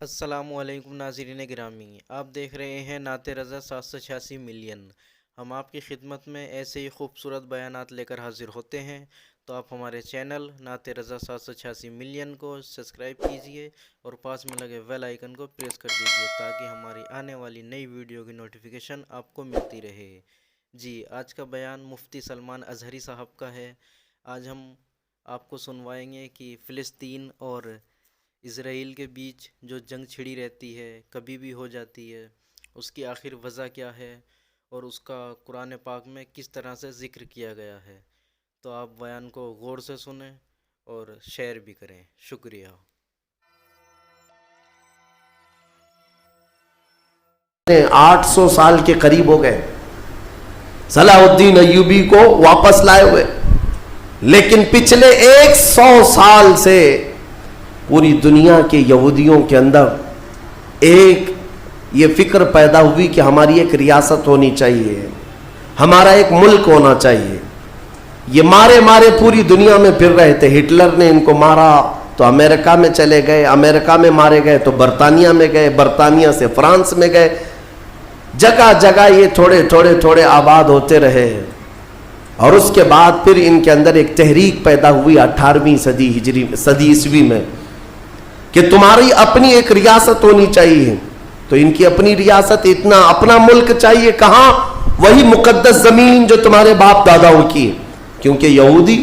السلام علیکم ناظرین گرامی، آپ دیکھ رہے ہیں نعت رضا 786 ملین۔ ہم آپ کی خدمت میں ایسے ہی خوبصورت بیانات لے کر حاضر ہوتے ہیں، تو آپ ہمارے چینل نعت رضا 786 ملین کو سبسکرائب کیجئے اور پاس میں لگے بیل آئیکن کو پریس کر دیجئے تاکہ ہماری آنے والی نئی ویڈیو کی نوٹیفیکیشن آپ کو ملتی رہے۔ جی، آج کا بیان مفتی سلمان اظہری صاحب کا ہے۔ آج ہم آپ کو سنوائیں گے کہ فلسطین اور اسرائیل کے بیچ جو جنگ چھڑی رہتی ہے، کبھی بھی ہو جاتی ہے، اس کی آخر وجہ کیا ہے اور اس کا قرآن پاک میں کس طرح سے ذکر کیا گیا ہے۔ تو آپ بیان کو غور سے سنیں اور شیئر بھی کریں۔ شکریہ۔ 800 سال کے قریب ہو گئے صلاح الدین ایوبی کو واپس لائے ہوئے، لیکن پچھلے 100 سال سے پوری دنیا کے یہودیوں کے اندر ایک یہ فکر پیدا ہوئی کہ ہماری ایک ریاست ہونی چاہیے، ہمارا ایک ملک ہونا چاہیے۔ یہ مارے پوری دنیا میں پھر رہے تھے۔ ہٹلر نے ان کو مارا تو امریکہ میں چلے گئے، امریکہ میں مارے گئے تو برطانیہ میں گئے، برطانیہ سے فرانس میں گئے، جگہ جگہ یہ تھوڑے آباد ہوتے رہے۔ اور اس کے بعد پھر ان کے اندر ایک تحریک پیدا ہوئی 18ویں صدی عیسوی میں کہ تمہاری اپنی ایک ریاست ہونی چاہیے۔ تو ان کی اپنی ریاست، اتنا اپنا ملک چاہیے، کہاں؟ وہی مقدس زمین جو تمہارے باپ داداؤں کی ہے، کیونکہ یہودی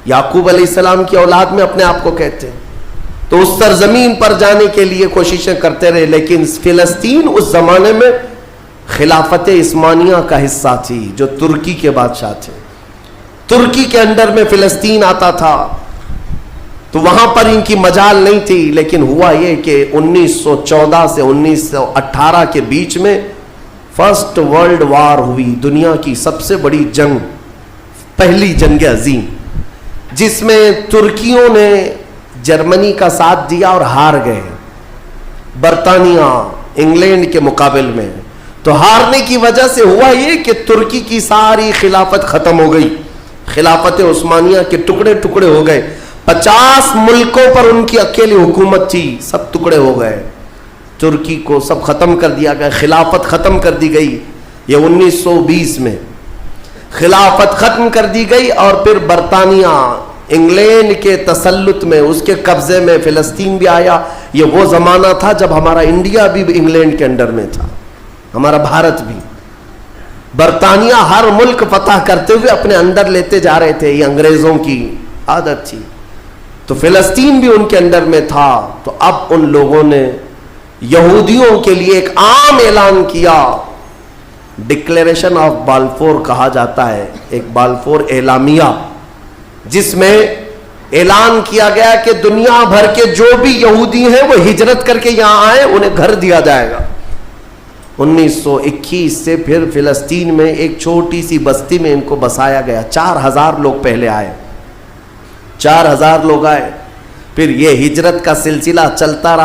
یعقوب علیہ السلام کی اولاد میں اپنے آپ کو کہتے ہیں۔ تو اس سرزمین پر جانے کے لیے کوششیں کرتے رہے، لیکن فلسطین اس زمانے میں خلافت عثمانیہ کا حصہ تھی، جو ترکی کے بادشاہ تھے۔ ترکی کے انڈر میں فلسطین آتا تھا، تو وہاں پر ان کی مجال نہیں تھی۔ لیکن ہوا یہ کہ 1914 سے 1918 کے بیچ میں فرسٹ ورلڈ وار ہوئی، دنیا کی سب سے بڑی جنگ، پہلی جنگ عظیم، جس میں ترکیوں نے جرمنی کا ساتھ دیا اور ہار گئے برطانیہ انگلینڈ کے مقابل میں۔ تو ہارنے کی وجہ سے ہوا یہ کہ ترکی کی ساری خلافت ختم ہو گئی، خلافت عثمانیہ کے ٹکڑے ٹکڑے ہو گئے۔ 50 ملکوں پر ان کی اکیلی حکومت تھی، سب ٹکڑے ہو گئے، ترکی کو سب ختم کر دیا گیا، خلافت ختم کر دی گئی۔ یہ 1920 میں خلافت ختم کر دی گئی، اور پھر برطانیہ انگلینڈ کے تسلط میں، اس کے قبضے میں فلسطین بھی آیا۔ یہ وہ زمانہ تھا جب ہمارا انڈیا بھی انگلینڈ کے انڈر میں تھا، ہمارا بھارت بھی۔ برطانیہ ہر ملک فتح کرتے ہوئے اپنے اندر لیتے جا رہے تھے، یہ انگریزوں کی عادت تھی۔ تو فلسطین بھی ان کے اندر میں تھا۔ تو اب ان لوگوں نے یہودیوں کے لیے ایک عام اعلان کیا، ڈکلیریشن آف بالفور کہا جاتا ہے، ایک بالفور اعلامیہ، جس میں اعلان کیا گیا کہ دنیا بھر کے جو بھی یہودی ہیں وہ ہجرت کر کے یہاں آئے، انہیں گھر دیا جائے گا۔ 1921 سے پھر فلسطین میں ایک چھوٹی سی بستی میں ان کو بسایا گیا۔ 4000 لوگ پہلے آئے، 4000 لوگ آئے، پھر یہ ہجرت کا سلسلہ چلتا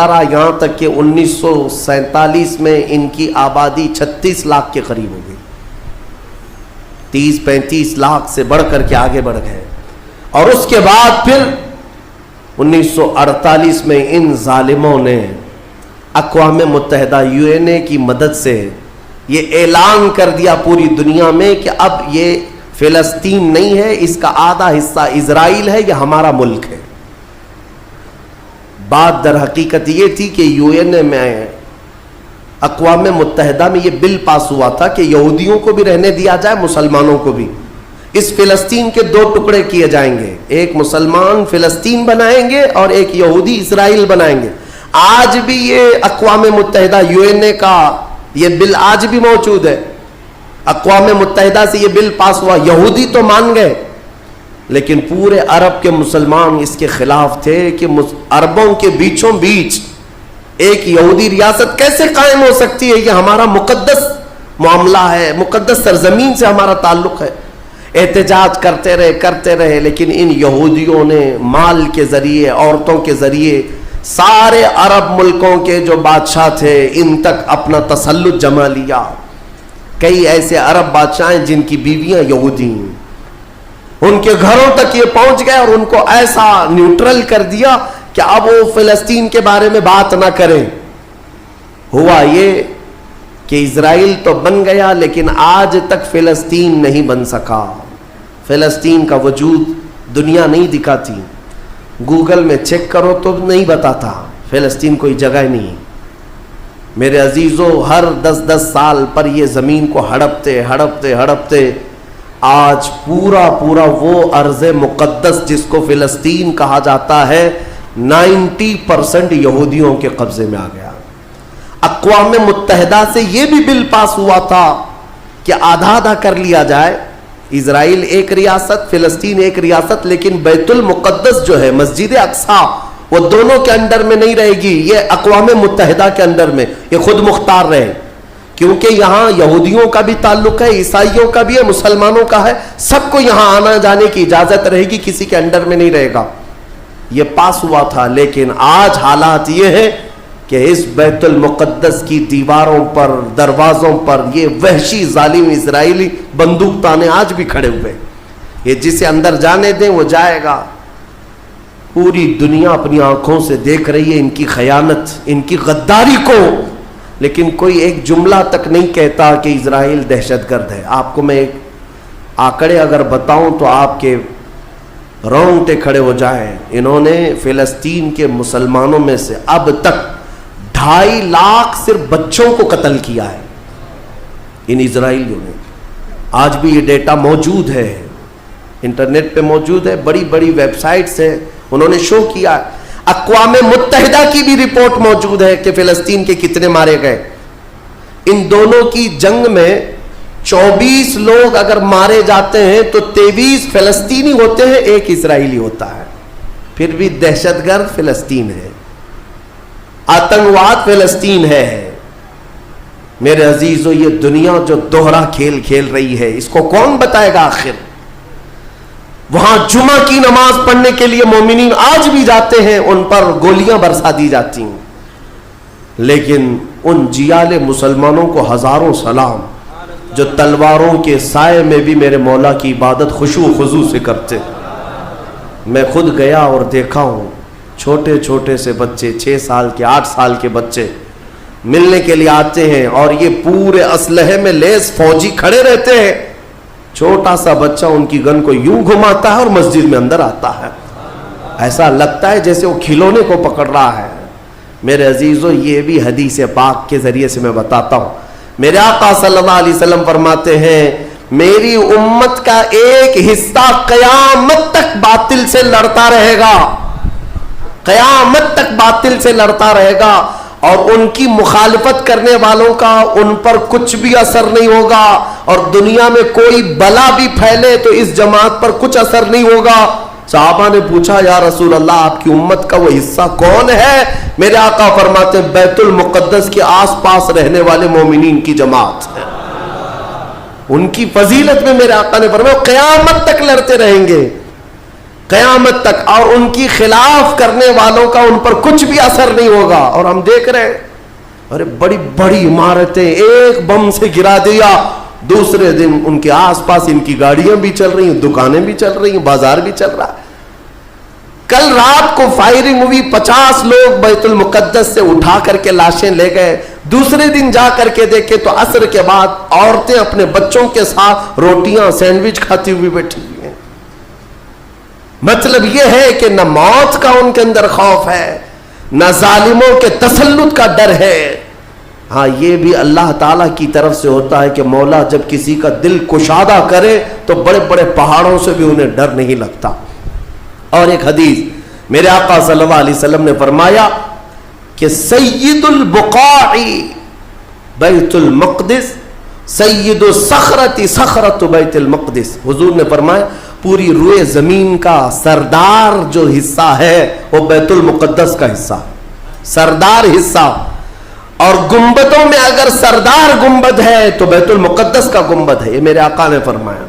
رہا یہاں تک کہ 1947 میں ان کی آبادی 36 لاکھ کے قریب ہو گئی، 30-35 لاکھ سے بڑھ کر کے آگے بڑھ گئے۔ اور اس کے بعد پھر 1948 میں ان ظالموں نے اقوام متحدہ UN کی مدد سے یہ اعلان کر دیا پوری دنیا میں کہ اب یہ فلسطین نہیں ہے، اس کا آدھا حصہ اسرائیل ہے، یہ ہمارا ملک ہے۔ بات در حقیقت یہ تھی کہ UN میں، اقوام متحدہ میں یہ بل پاس ہوا تھا کہ یہودیوں کو بھی رہنے دیا جائے، مسلمانوں کو بھی۔ اس فلسطین کے 2 ٹکڑے کیے جائیں گے، ایک مسلمان فلسطین بنائیں گے اور ایک یہودی اسرائیل بنائیں گے۔ آج بھی یہ اقوام متحدہ UN کا یہ بل آج بھی موجود ہے، اقوام متحدہ سے یہ بل پاس ہوا۔ یہودی تو مان گئے، لیکن پورے عرب کے مسلمان اس کے خلاف تھے کہ عربوں کے بیچوں بیچ ایک یہودی ریاست کیسے قائم ہو سکتی ہے؟ یہ ہمارا مقدس معاملہ ہے، مقدس سرزمین سے ہمارا تعلق ہے۔ احتجاج کرتے رہے، لیکن ان یہودیوں نے مال کے ذریعے، عورتوں کے ذریعے، سارے عرب ملکوں کے جو بادشاہ تھے ان تک اپنا تسلط جما لیا۔ کئی ایسے عرب بادشاہ ہیں جن کی بیویاں یہودی ہیں، ان کے گھروں تک یہ پہنچ گئے اور ان کو ایسا نیوٹرل کر دیا کہ کہ اب وہ فلسطین کے بارے میں بات نہ کریں. ہوا یہ کہ اسرائیل تو بن گیا لیکن آج تک فلسطین نہیں بن سکا. فلسطین کا وجود دنیا نہیں دکھاتی. گوگل میں چیک کرو تو نہیں بتاتا فلسطین کوئی جگہ نہیں. میرے عزیزو ہر 10 سال پر یہ زمین کو ہڑپتے ہڑپتے ہڑپتے آج پورا وہ ارض مقدس جس کو فلسطین کہا جاتا ہے 90% یہودیوں کے قبضے میں آ گیا. اقوام متحدہ سے یہ بھی بل پاس ہوا تھا کہ آدھا کر لیا جائے. اسرائیل ایک ریاست, فلسطین ایک ریاست, لیکن بیت المقدس جو ہے مسجد اقصیٰ وہ دونوں کے انڈر میں نہیں رہے گی, یہ اقوام متحدہ کے انڈر میں, یہ خود مختار رہے. کیونکہ یہاں یہودیوں کا بھی تعلق ہے, عیسائیوں کا بھی ہے, مسلمانوں کا ہے, سب کو یہاں آنا جانے کی اجازت رہے گی, کسی کے انڈر میں نہیں رہے گا. یہ پاس ہوا تھا. لیکن آج حالات یہ ہے کہ اس بیت المقدس کی دیواروں پر, دروازوں پر یہ وحشی ظالم اسرائیلی بندوق تانے آج بھی کھڑے ہوئے. یہ جسے اندر جانے دیں وہ جائے گا. پوری دنیا اپنی آنکھوں سے دیکھ رہی ہے ان کی خیانت, ان کی غداری کو, لیکن کوئی ایک جملہ تک نہیں کہتا کہ اسرائیل دہشت گرد ہے. آپ کو میں ایک آنکڑے اگر بتاؤں تو آپ کے رونگٹے کھڑے ہو جائیں. انہوں نے فلسطین کے مسلمانوں میں سے اب تک 2.5 لاکھ صرف بچوں کو قتل کیا ہے ان اسرائیلیوں نے. آج بھی یہ ڈیٹا موجود ہے, انٹرنیٹ پہ موجود ہے, بڑی ویب سائٹس ہیں, انہوں نے شو کیا. اقوام متحدہ کی بھی رپورٹ موجود ہے کہ فلسطین کے کتنے مارے گئے. ان دونوں کی جنگ میں 24 لوگ اگر مارے جاتے ہیں تو 23 فلسطینی ہوتے ہیں, ایک اسرائیلی ہوتا ہے. پھر بھی دہشت گرد فلسطین ہے, آتنکواد فلسطین ہے. میرے عزیزو یہ دنیا جو دوہرا کھیل کھیل رہی ہے اس کو کون بتائے گا آخر؟ وہاں جمعہ کی نماز پڑھنے کے لیے مومنین آج بھی جاتے ہیں, ان پر گولیاں برسا دی جاتی ہیں, لیکن ان جیال مسلمانوں کو ہزاروں سلام جو تلواروں کے سائے میں بھی میرے مولا کی عبادت خشوع و خضوع سے کرتے. میں خود گیا اور دیکھا ہوں چھوٹے سے بچے, 6 سال کے 8 سال کے بچے ملنے کے لیے آتے ہیں اور یہ پورے اسلحے میں لیس فوجی کھڑے رہتے ہیں. چھوٹا سا بچہ ان کی گن کو یوں گھماتا ہے اور مسجد میں اندر آتا ہے. ایسا لگتا ہے جیسے وہ کھلونے کو پکڑ رہا ہے. میرے عزیزو یہ بھی حدیث پاک کے ذریعے سے میں بتاتا ہوں. میرے آقا صلی اللہ علیہ وسلم فرماتے ہیں میری امت کا ایک حصہ قیامت تک باطل سے لڑتا رہے گا, قیامت تک باطل سے لڑتا رہے گا, اور ان کی مخالفت کرنے والوں کا ان پر کچھ بھی اثر نہیں ہوگا, اور دنیا میں کوئی بلا بھی پھیلے تو اس جماعت پر کچھ اثر نہیں ہوگا. صحابہ نے پوچھا یا رسول اللہ آپ کی امت کا وہ حصہ کون ہے؟ میرے آقا فرماتے ہیں بیت المقدس کے آس پاس رہنے والے مومنین کی جماعت ہے. ان کی فضیلت میں میرے آقا نے فرمایا قیامت تک لڑتے رہیں گے, قیامت تک, اور ان کی خلاف کرنے والوں کا ان پر کچھ بھی اثر نہیں ہوگا. اور ہم دیکھ رہے ہیں ارے بڑی عمارتیں ایک بم سے گرا دیا, دوسرے دن ان کے آس پاس ان کی گاڑیاں بھی چل رہی ہیں, دکانیں بھی چل رہی ہیں, بازار بھی چل رہا ہے. کل رات کو فائرنگ ہوئی, 50 لوگ بیت المقدس سے اٹھا کر کے لاشیں لے گئے. دوسرے دن جا کر کے دیکھے تو عصر کے بعد عورتیں اپنے بچوں کے ساتھ روٹیاں سینڈوچ کھاتی ہوئی بیٹھی ہوئی ہیں. مطلب یہ ہے کہ نہ موت کا ان کے اندر خوف ہے, نہ ظالموں کے تسلط کا ڈر ہے. ہاں یہ بھی اللہ تعالیٰ کی طرف سے ہوتا ہے کہ مولا جب کسی کا دل کشادہ کرے تو بڑے پہاڑوں سے بھی انہیں ڈر نہیں لگتا. اور ایک حدیث میرے آقا صلی اللہ علیہ وسلم نے فرمایا کہ سید البقاع بیت المقدس, سید الصخرۃ صخرۃ بیت المقدس. حضور نے فرمایا پوری روئے زمین کا سردار جو حصہ ہے وہ بیت المقدس کا حصہ, سردار حصہ. اور گنبدوں میں اگر سردار گنبد ہے تو بیت المقدس کا گنبد ہے, یہ میرے آقا نے فرمایا.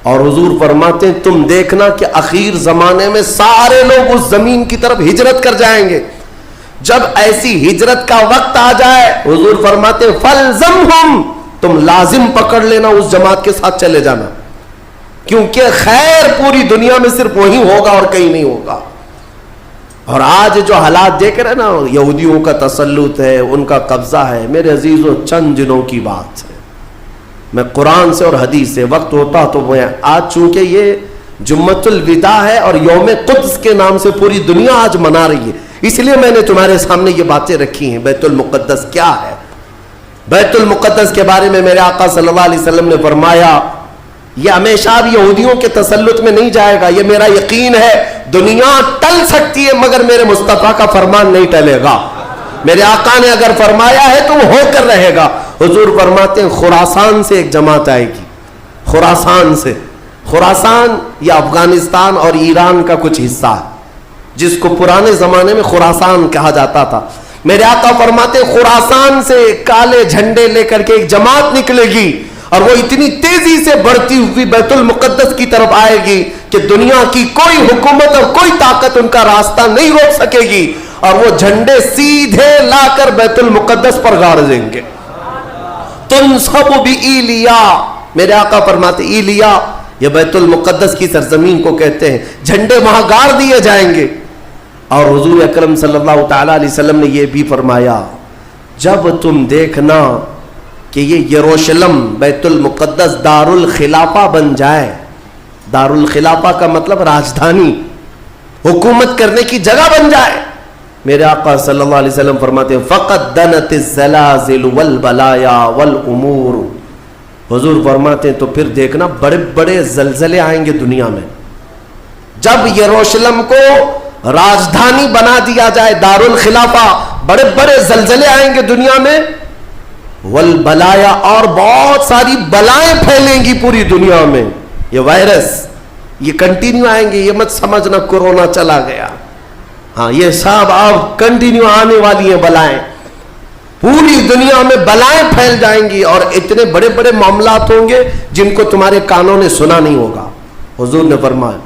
اور حضور فرماتے ہیں تم دیکھنا کہ اخیر زمانے میں سارے لوگ اس زمین کی طرف ہجرت کر جائیں گے. جب ایسی ہجرت کا وقت آ جائے حضور فرماتے ہیں فَلْزَمْهُمْ, تم لازم پکڑ لینا اس جماعت کے ساتھ چلے جانا, کیونکہ خیر پوری دنیا میں صرف وہی ہوگا اور کہیں نہیں ہوگا. اور آج جو حالات دیکھ رہے ہیں نا، یہودیوں کا تسلط ہے، ان کا قبضہ ہے، میرے عزیزوں چند دنوں کی بات ہے. میں قرآن سے اور حدیث سے، وقت ہوتا تو میں آج چونکہ یہ جمعۃ الوداع ہے اور یوم قدس کے نام سے پوری دنیا آج منا رہی ہے، اس لیے میں نے تمہارے سامنے یہ باتیں رکھی ہیں. بیت المقدس کیا ہے؟ بیت المقدس کے بارے میں میرے آقا صلی اللہ علیہ وسلم نے فرمایا یہ ہمیشہ اب یہودیوں کے تسلط میں نہیں جائے گا. یہ میرا یقین ہے. دنیا ٹل سکتی ہے مگر میرے مصطفیٰ کا فرمان نہیں ٹلے گا. میرے آقا نے اگر فرمایا ہے تو وہ ہو کر رہے گا. حضور فرماتے ہیں خراسان سے ایک جماعت آئے گی. خراسان سے، خراسان یہ افغانستان اور ایران کا کچھ حصہ ہے جس کو پرانے زمانے میں خراسان کہا جاتا تھا. میرے آقا فرماتے ہیں خراسان سے کالے جھنڈے لے کر کے ایک جماعت نکلے گی اور وہ اتنی تیزی سے بڑھتی ہوئی بیت المقدس کی طرف آئے گی کہ دنیا کی کوئی حکومت اور کوئی طاقت ان کا راستہ نہیں روک سکے گی، اور وہ جھنڈے سیدھے لا کر بیت المقدس پر گاڑ دیں گے. تنصب بإیلیا، میرے آقا فرماتے ایلیا یہ بیت المقدس کی سرزمین کو کہتے ہیں، جھنڈے وہاں گاڑ دیے جائیں گے. اور حضور اکرم صلی اللہ تعالیٰ علیہ وسلم نے یہ بھی فرمایا جب تم دیکھنا کہ یہ یروشلم بیت المقدس دار الخلافہ بن جائے. دار الخلافہ کا مطلب راجدھانی، حکومت کرنے کی جگہ بن جائے. میرے آقا صلی اللہ علیہ وسلم فرماتے ہیں فقد دنت الزلازل والبلایا والامور. حضور فرماتے ہیں تو پھر دیکھنا بڑے بڑے زلزلے آئیں گے دنیا میں. جب یروشلم کو راجدھانی بنا دیا جائے دار الخلافہ، بڑے بڑے زلزلے آئیں گے دنیا میں. والبلایا، اور بہت ساری بلائیں پھیلیں گی پوری دنیا میں. یہ وائرس یہ کنٹینیو آئیں گے، یہ مت سمجھنا کورونا چلا گیا. ہاں یہ سب اب کنٹینیو آنے والی ہیں بلائیں. پوری دنیا میں بلائیں پھیل جائیں گی اور اتنے بڑے بڑے معاملات ہوں گے جن کو تمہارے کانوں نے سنا نہیں ہوگا. حضور نے فرمایا.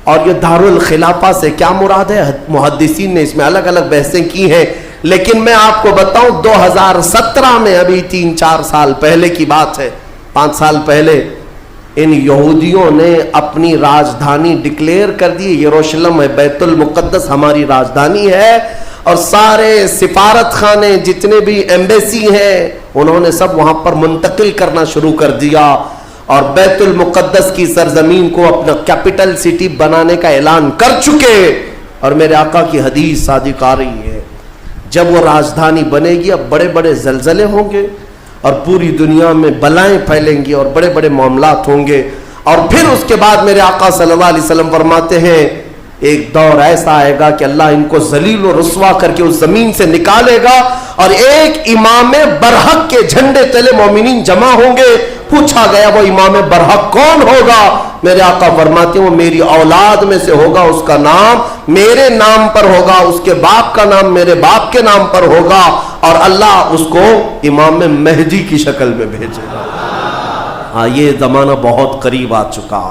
اور یہ دار الخلافہ سے کیا مراد ہے؟ محدثین نے اس میں الگ الگ بحثیں کی ہیں، لیکن میں آپ کو بتاؤں 2017 میں، ابھی 3-4 سال پہلے کی بات ہے، 5 سال پہلے ان یہودیوں نے اپنی راجدھانی ڈکلیئر کر دی. یروشلم ہے، بیت المقدس ہماری راجدھانی ہے. اور سارے سفارت خانے جتنے بھی ایمبیسی ہیں انہوں نے سب وہاں پر منتقل کرنا شروع کر دیا اور بیت المقدس کی سرزمین کو اپنا کیپٹل سٹی بنانے کا اعلان کر چکے. اور میرے آقا کی حدیث صادق آ رہی ہے جب وہ راجدھانی بنے گی اب بڑے بڑے زلزلے ہوں گے اور پوری دنیا میں بلائیں پھیلیں گی اور بڑے بڑے معاملات ہوں گے. اور پھر اس کے بعد میرے آقا صلی اللہ علیہ وسلم فرماتے ہیں ایک دور ایسا آئے گا کہ اللہ ان کو ذلیل و رسوا کر کے اس زمین سے نکالے گا اور ایک امام برحق کے جھنڈے تلے مومنین جمع ہوں گے. پوچھا گیا وہ امام برحق کون ہوگا؟ میرے آقا فرماتے ہیں وہ میری اولاد میں سے ہوگا، اس کا نام میرے نام پر ہوگا، اس کے باپ کا نام میرے باپ کے نام پر ہوگا اور اللہ اس کو امام مہدی کی شکل میں بھیجے گا. ہاں یہ زمانہ بہت قریب آ چکا،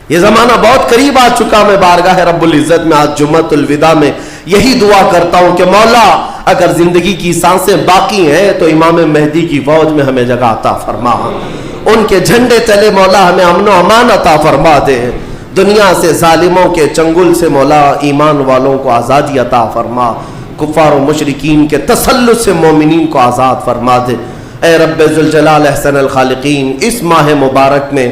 یہ زمانہ بہت قریب آ چکا. میں بارگاہ رب العزت میں آج جمعۃ الوداع میں یہی دعا کرتا ہوں کہ مولا اگر زندگی کی سانسیں باقی ہیں تو امام مہدی کی فوج میں ہمیں جگہ عطا فرما، ان کے جھنڈے تلے مولا ہمیں امن و امان عطا فرما دے. دنیا سے ظالموں کے چنگل سے مولا ایمان والوں کو آزادی عطا فرما، کفار و مشرکین کے تسلط سے مومنین کو آزاد فرما دے. اے رب ذوالجلال احسن الخالقین، اس ماہ مبارک میں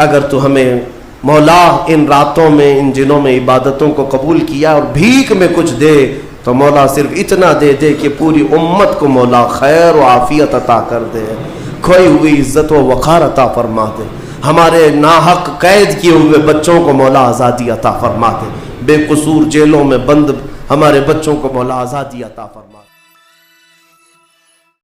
اگر تو ہمیں مولا ان راتوں میں ان دنوں میں عبادتوں کو قبول کیا اور بھیک میں کچھ دے تو مولا صرف اتنا دے دے کہ پوری امت کو مولا خیر و عافیت عطا کر دے، کھوئی ہوئی عزت و وقار عطا فرما دے. ہمارے ناحق قید کیے ہوئے بچوں کو مولا آزادی عطا فرما دے، بے قصور جیلوں میں بند ہمارے بچوں کو مولا آزادی عطا فرما دے.